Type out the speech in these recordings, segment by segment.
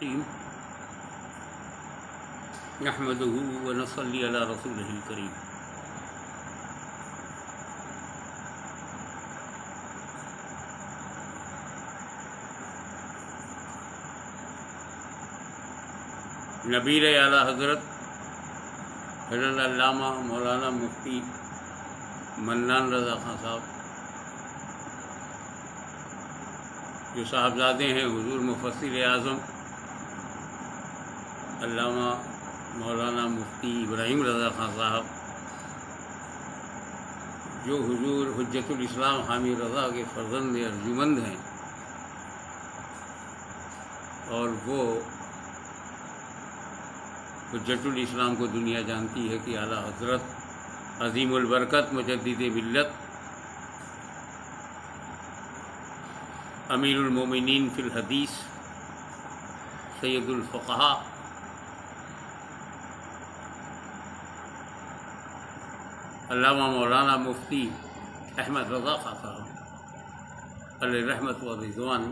الرحیم نحمدہ ونصلی علی رسولہ الکریم۔ نبیل اعلیٰ حضرت علامہ مولانا مفتی منان رضا خان صاحب جو صاحبزادے ہیں حضور مفسر اعظم علامہ مولانا مفتی ابراہیم رضا خان صاحب، جو حضور حجت الاسلام حامی رضا کے فرزند ارجمند ہیں، اور وہ حجت الاسلام کو دنیا جانتی ہے کہ اعلیٰ حضرت عظیم البرکت مجدد ملت امیر المومنین فی الحدیث سید الفقہاء علامہ مولانا مفتی احمد رضا خان صاحب علیہ رحمت و رضوان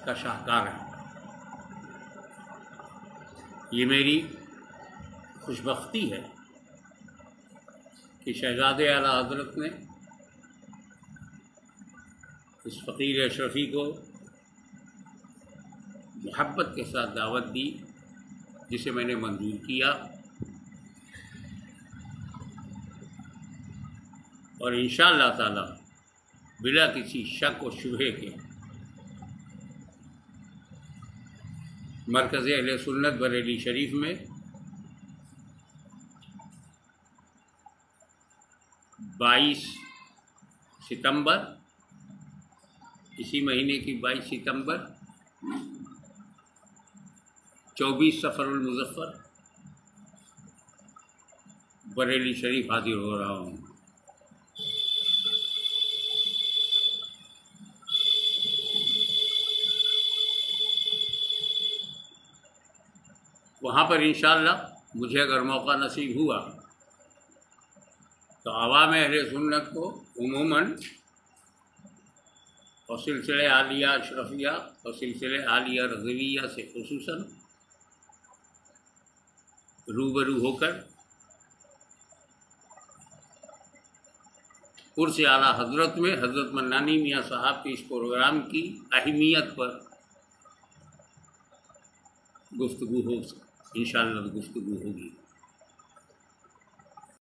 کا شاہکار ہے۔ یہ میری خوش بختی ہے کہ شہزادے اعلیٰ حضرت نے اس فقیر اشرفی کو محبت کے ساتھ دعوت دی، جسے میں نے منظور کیا، اور انشاءاللہ تعالی بلا کسی شک و شبہے کے مرکز اہل سنت بریلی شریف میں 22 ستمبر، اسی مہینے کی 22 ستمبر 24 صفر المظفر بریلی شریف حاضر ہو رہا ہوں۔ وہاں پر انشاءاللہ مجھے اگر موقع نصیب ہوا تو عوام اہل سنت کو عموماً اور سلسلہ عالیہ اشرفیہ اور سلسلہ عالیہ رضویہ سے خصوصاً روبرو ہو کر عرس اعلیٰ حضرت میں حضرت منانی میاں صاحب کے اس پروگرام کی اہمیت پر گفتگو ہو، انشاءاللہ گفتگو ہوگی۔